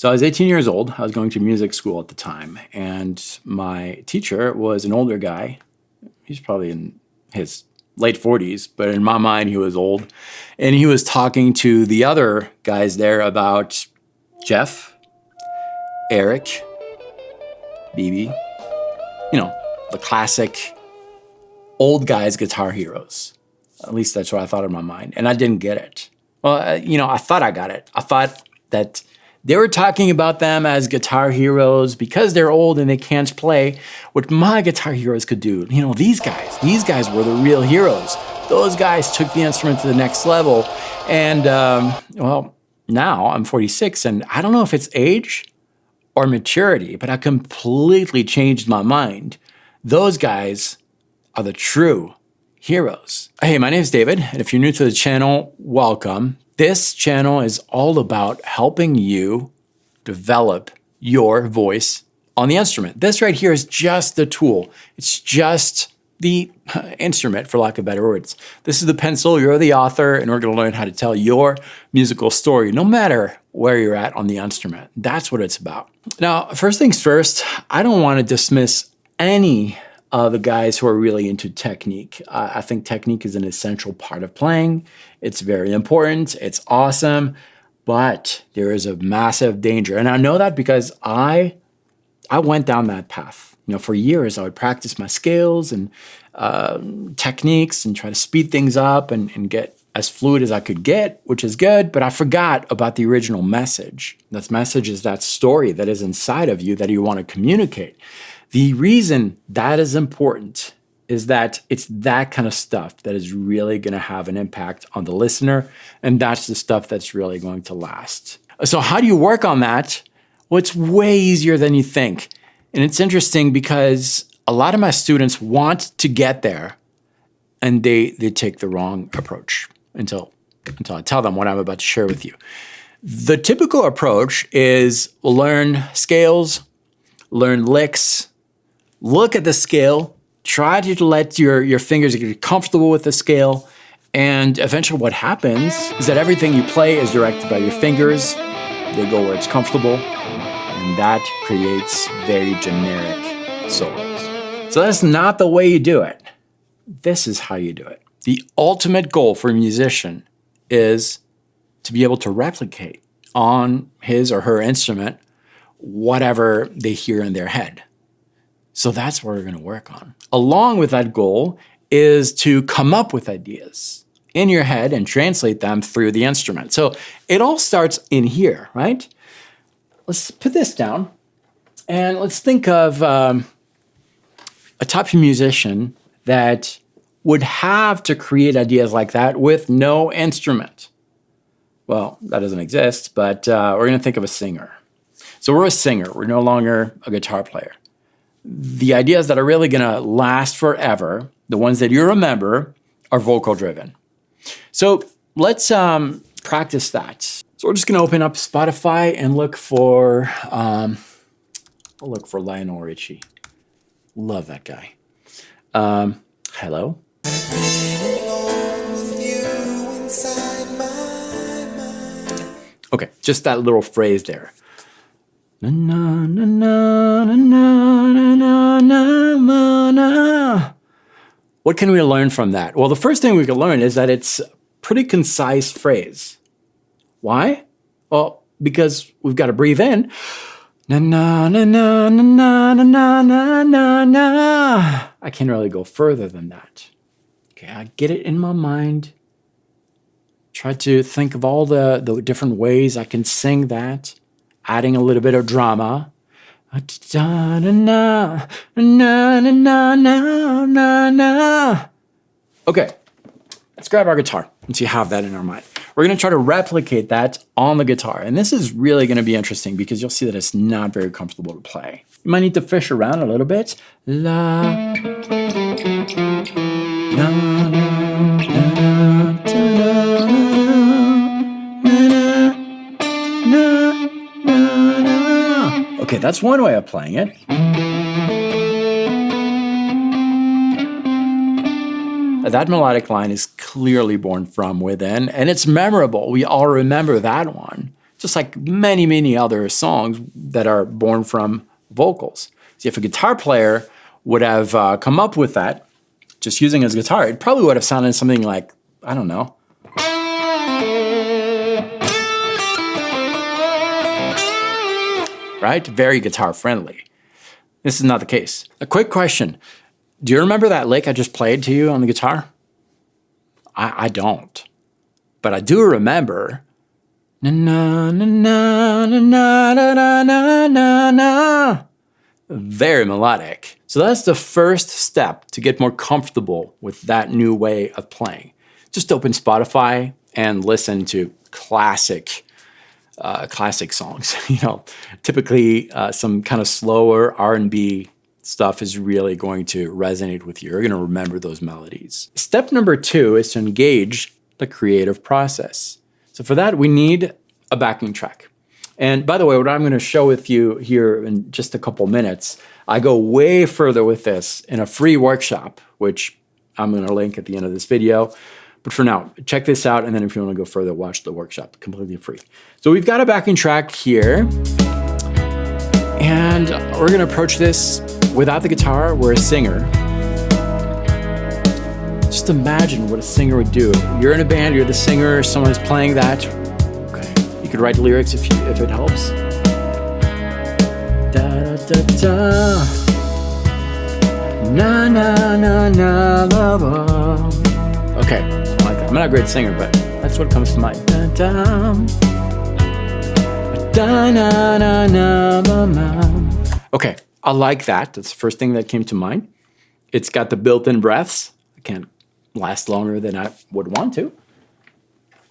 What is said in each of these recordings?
So I was 18 years old. I was going to music school at the time. And my teacher was an older guy. He's probably in his late 40s, but in my mind, he was old. And he was talking to the other guys there about Jeff, Eric, BB, the classic old guys guitar heroes. At least that's what I thought in my mind. And I didn't get it. Well, I thought I got it. I thought that they were talking about them as guitar heroes because they're old and they can't play what my guitar heroes could do. These guys were the real heroes. Those guys took the instrument to the next level. And, now I'm 46 and I don't know if it's age or maturity, but I completely changed my mind. Those guys are the true heroes. Hey, my name is David, and if you're new to the channel, welcome. This channel is all about helping you develop your voice on the instrument. This right here is just the tool. It's just the instrument, for lack of better words. This is the pencil, you're the author, and we're gonna learn how to tell your musical story, no matter where you're at on the instrument. That's what it's about. Now, first things first, I don't wanna dismiss any of the guys who are really into technique. I think technique is an essential part of playing. It's very important, it's awesome, but there is a massive danger. And I know that because I went down that path. For years, I would practice my scales and techniques and try to speed things up and get as fluid as I could get, which is good, but I forgot about the original message. That message is that story that is inside of you that you want to communicate. The reason that is important is that it's that kind of stuff that is really going to have an impact on the listener, and that's the stuff that's really going to last. So how do you work on that? Well, it's way easier than you think. And it's interesting because a lot of my students want to get there, and they take the wrong approach until I tell them what I'm about to share with you. The typical approach is learn scales, learn licks, look at the scale, try to let your fingers get comfortable with the scale, and eventually what happens is that everything you play is directed by your fingers. They go where it's comfortable, and that creates very generic solos. So that's not the way you do it. This is how you do it. The ultimate goal for a musician is to be able to replicate on his or her instrument whatever they hear in their head. So that's what we're going to work on. Along with that goal is to come up with ideas in your head and translate them through the instrument. So it all starts in here, right? Let's put this down and let's think of a type of musician that would have to create ideas like that with no instrument. Well, that doesn't exist, but we're going to think of a singer. So we're a singer. We're no longer a guitar player. The ideas that are really going to last forever, the ones that you remember, are vocal driven. So let's practice that. So we're just going to open up Spotify and look for Lionel Richie. Love that guy. Hello. Okay, just that little phrase there. Na, na, na, na, na, na, na, na. What can we learn from that? Well, the first thing we can learn is that it's a pretty concise phrase. Why? Well, because we've got to breathe in. Na, na, na, na, na, na, na, na, na, na. I can't really go further than that. Okay, I get it in my mind. Try to think of all the different ways I can sing that, adding a little bit of drama. Okay, let's grab our guitar once you have that in our mind. We're going to try to replicate that on the guitar. And this is really going to be interesting because you'll see that it's not very comfortable to play. You might need to fish around a little bit. La, la, la, la, la, okay, that's one way of playing it. That melodic line is clearly born from within, and it's memorable. We all remember that one. just like many, many other songs that are born from vocals. See, if a guitar player would have come up with that, just using his guitar, it probably would have sounded something like, I don't know. Right? Very guitar friendly. This is not the case. A quick question. Do you remember that lick I just played to you on the guitar? I don't. But I do remember na na na na na na na na na na. Very melodic. So that's the first step to get more comfortable with that new way of playing. Just open Spotify and listen to classic songs. Typically some kind of slower R&B stuff is really going to resonate with you. You're going to remember those melodies. Step number 2 is to engage the creative process. So for that, we need a backing track. And by the way, what I'm going to show with you here in just a couple minutes, I go way further with this in a free workshop, which I'm going to link at the end of this video. But for now, check this out. And then if you want to go further, watch the workshop, completely free. So we've got a backing track here. And we're going to approach this without the guitar. We're a singer. Just imagine what a singer would do. You're in a band, you're the singer, someone is playing that. Okay, you could write lyrics if it helps. Da da da da. Na na na na la la. Okay, something like that. I'm not a great singer, but that's what comes to mind. Da da. Da na na na la la. Okay, I like that. That's the first thing that came to mind. It's got the built-in breaths. I can't last longer than I would want to.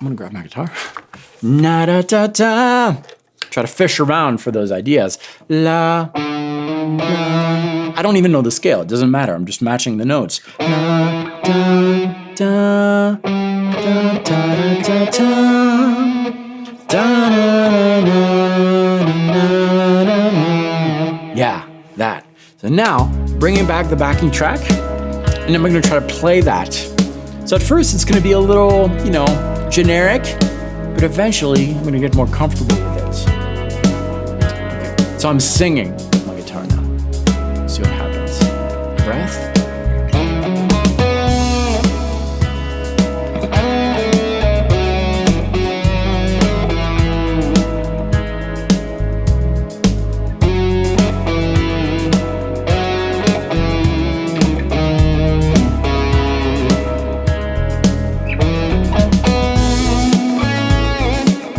I'm gonna grab my guitar. Na da da da. Try to fish around for those ideas. La, la. I don't even know the scale. It doesn't matter. I'm just matching the notes. La, da, da, da, da, da, da, da, da. Yeah, that. So now, bringing back the backing track, and I'm going to try to play that. So at first, it's going to be a little, generic, but eventually, I'm going to get more comfortable with it. Okay. So I'm singing my guitar now. Let's see what happens. Breath.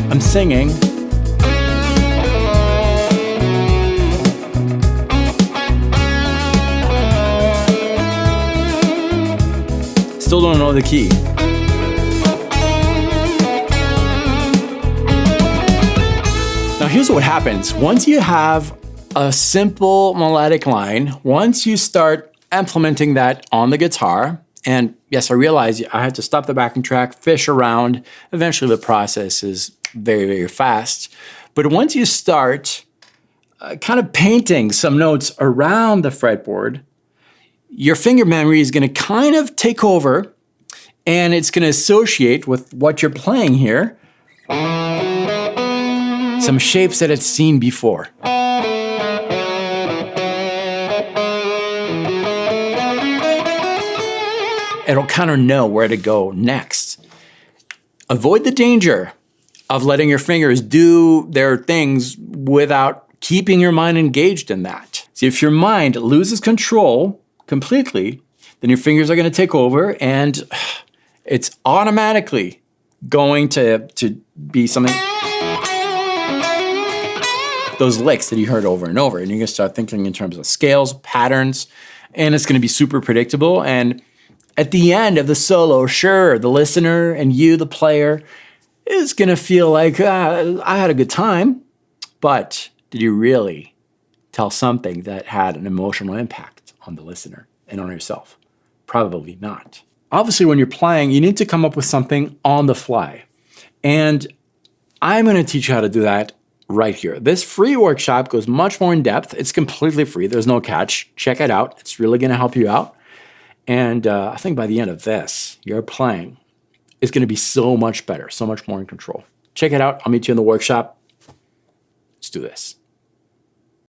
I'm singing. Still don't know the key. Now here's what happens. Once you have a simple melodic line, once you start implementing that on the guitar, and yes, I realize I had to stop the backing track, fish around. Eventually the process is very, very fast. But once you start kind of painting some notes around the fretboard, your finger memory is going to kind of take over, and it's going to associate with what you're playing here some shapes that it's seen before. It'll kind of know where to go next. Avoid the danger of letting your fingers do their things without keeping your mind engaged in that. See, if your mind loses control completely, then your fingers are going to take over, and it's automatically going to be something, those licks that you heard over and over, and you're going to start thinking in terms of scales, patterns, and it's going to be super predictable. And at the end of the solo, sure, the listener and you, the player, is going to feel like, I had a good time, but did you really tell something that had an emotional impact on the listener and on yourself? Probably not. Obviously, when you're playing, you need to come up with something on the fly. And I'm going to teach you how to do that right here. This free workshop goes much more in depth. It's completely free. There's no catch. Check it out. It's really going to help you out. And I think by the end of this, your playing is going to be so much better, so much more in control. Check it out. I'll meet you in the workshop. Let's do this.